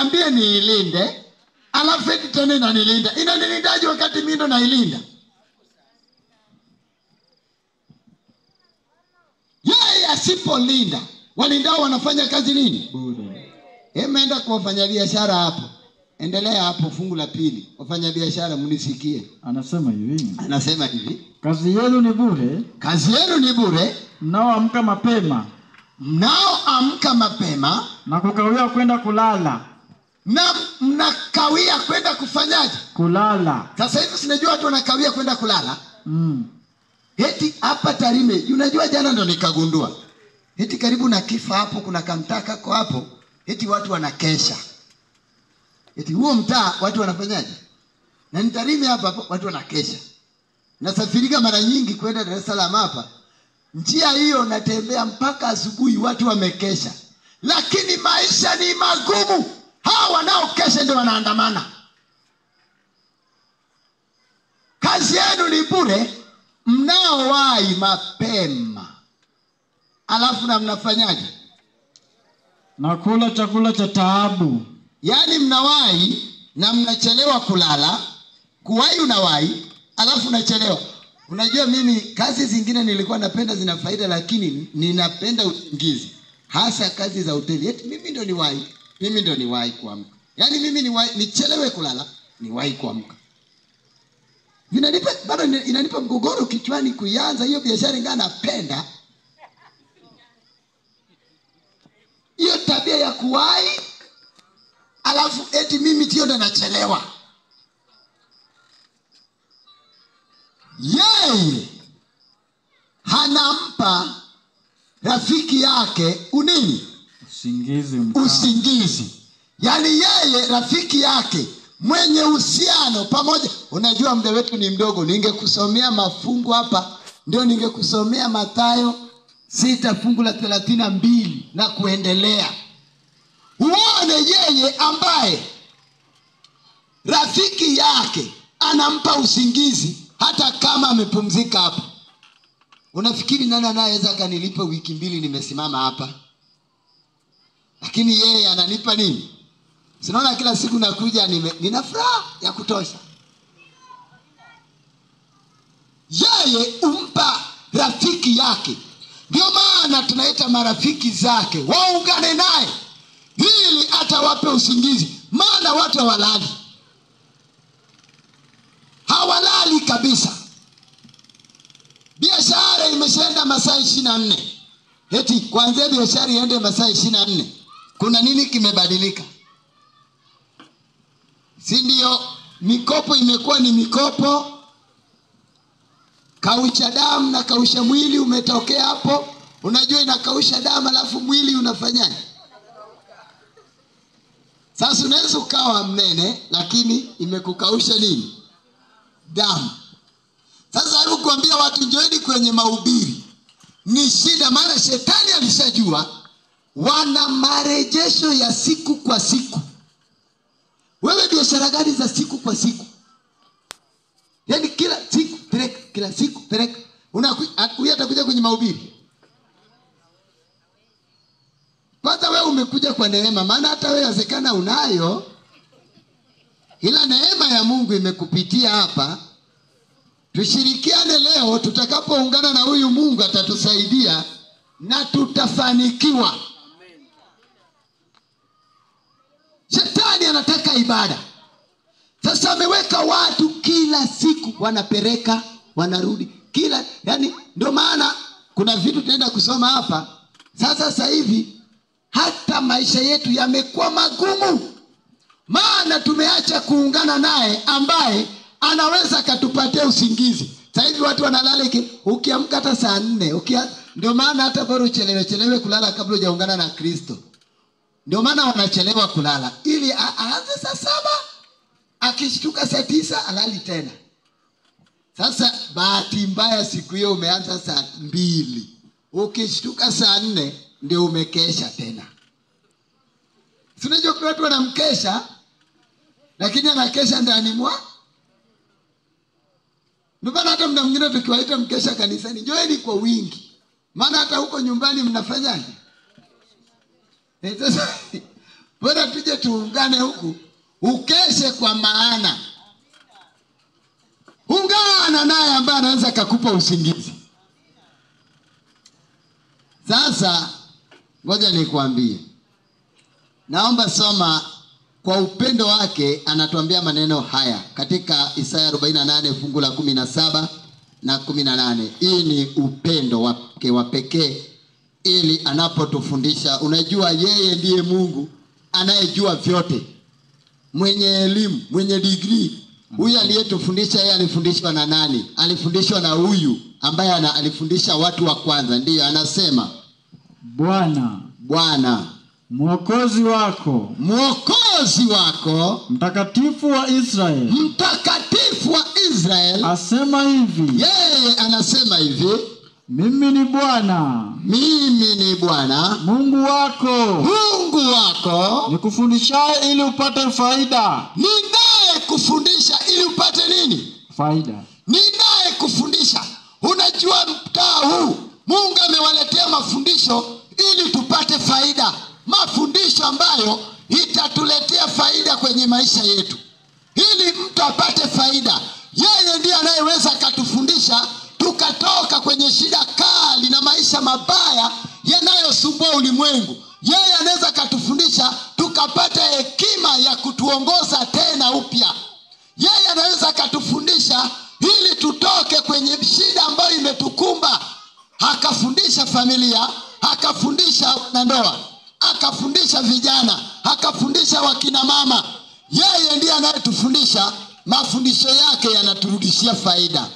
niambie niilinde, alafu eti tena inanilinda. Inanilindaje wakati mimi ndo nailinda? Yeye asipolinda, walindao wanafanya kazi nini? Bure. Emeenda kwa wafanyabiashara hapo. Endelea hapo fungu la pili. Wafanyabiashara mnisikie. Anasema hivi. Kazi yenu ni bure. Kazi yenu ni bure. Mnaoamka mapema. Na kukawia kwenda kulala. Na mnakawia kwenda kufanyaje? Kulala. Sasa hivi sinajua watu wanakawia kwenda kulala. Eti hapa Tarime, unajua jana ndo nikagundua. Eti karibu na Kifa hapo kuna kamtaka kwa hapo. Eti watu wanakesha. Eti huo mtaa watu wanafanyaje? Na ni Tarime hapa watu wanakesha. Nasafirika mara nyingi kwenda Dar es Salaam hapa. Njia hiyo natembea mpaka asubuhi watu wamekesha. Lakini maisha ni magumu. Hao wanaokesha ndio wanaandamana. Kazi yenu ni bure, mnaowahi mapema. Alafu na mnafanyaje? Nakula chakula cha taabu. Yaani mnawahi na mnachelewa kulala. Kuwahi unawahi, alafu unachelewa. Unajua mimi kazi zingine nilikuwa napenda zina faida, lakini ninapenda usingizi. Hasa kazi za hoteli. Eti mimi ndo niwahi kuamka. Yaani mimi nichelewe kulala, niwahi kuamka. Inanipa mgogoro kichwani kuianza hiyo biashara ingawa napenda. Hiyo tabia ya kuwahi, alafu eti mimi tio ndo nachelewa. Yeye hanampa rafiki yake unini? Usingizi. Yaani yeye rafiki yake mwenye uhusiano pamoja. Unajua muda wetu ni mdogo, ningekusomea mafungu hapa, ndio ningekusomea Mathayo 6 fungu la 32 na kuendelea. Uone yeye ambaye rafiki yake anampa usingizi hata kama amepumzika hapa. Unafikiri nani anaweza kanilipa wiki 2 nimesimama hapa? Lakini yeye ananipa nini? Sinaona kila siku nakuja nina furaha ya kutosha. Yeye umpa rafiki yake. Ndio maana tunaita marafiki zake waungane naye ili atawape usingizi. Maana watu hawalali kabisa. Biashara imeshaenda masaa 24. Eti kuanzia biashara iende masaa 24. Kuna nini kimebadilika? Si ndio mikopo imekuwa ni mikopo? Kausha damu na kausha mwili umetokea hapo. Unajua inakausha damu alafu mwili unafanyaje? Sasa unaweza ukawa mnene lakini imekukausha nini? Damu. Sasa hebu kuambia watu njoeni kwenye mahubiri. Ni shida, maana shetani alishajua wana marejesho ya siku kwa siku. Wewe biashara gani za siku kwa siku? Yaani kila siku peleka, kila siku peleka. Atakuja kwenye mahubiri. Kwanza wewe umekuja kwa neema, maana hata wewe yawezekana unayo. Ila neema ya Mungu imekupitia hapa. Tushirikiane leo, tutakapoungana na huyu Mungu atatusaidia na tutafanikiwa. Shetani anataka ibada. Sasa ameweka watu kila siku wanapeleka, wanarudi. Yani ndio maana kuna vitu tunaenda kusoma hapa. Sasa hivi hata maisha yetu yamekuwa magumu. Maana tumeacha kuungana naye ambaye anaweza katupatia usingizi. Sasa hivi watu wanalala ukiamka hata saa 4. Ndio maana hata bora uchelewe kulala kabla hujaungana na Kristo. Ndio maana wanachelewa kulala ili aanze saa 7, akishtuka saa 9 alali tena. Sasa bahati mbaya siku hiyo umeanza saa 2. Ukishtuka saa 4 ndio umekesha tena. Unajua watu wanamkesha lakini anakesha ndani mwa. Ndio maana hata mna mwingine tukiwaita mkesha kanisani, njoeni kwa wingi. Maana hata huko nyumbani mnafanyaje? Sasa Bora tuje tuungane huku. Ukeshe kwa maana. Ungana naye ambaye anaweza kukupa usingizi. Sasa ngoja nikwambie. Naomba soma kwa upendo wake anatuambia maneno haya katika Isaya 48 fungu la 17 na 18. Hii ni upendo wake wa pekee ili anapotufundisha. Unajua yeye ndiye Mungu anayejua vyote. Mwenye elimu, mwenye degree. Huyu aliyetufundisha yeye alifundishwa na nani? Alifundishwa na huyu ambaye alifundisha watu wa kwanza. Ndiyo anasema Bwana Mwokozi wako, mtakatifu wa Israel, asema hivi. Yeye anasema hivi, mimi ni Bwana, Mungu wako, nikufundishaye ili upate faida. Ninaye kufundisha ili upate nini? Faida. Ninaye kufundisha. Unajua mtaa huu Mungu amewaletea mafundisho ili tupate faida. Mafundisho ambayo itatuletea faida kwenye maisha yetu. Ili mtu apate faida. Yeye ndiye anayeweza katufundisha tukatoka kwenye shida kali na maisha mabaya yanayosumbua ulimwengu. Yeye anaweza katufundisha tukapata hekima ya kutuongoza tena upya. Yeye anaweza katufundisha ili tutoke kwenye shida ambayo imetukumba. Akafundisha familia, akafundisha wanandoa, akafundisha vijana, akafundisha wakina mama. Yeye ndiye anayetufundisha, mafundisho yake yanaturudishia faida.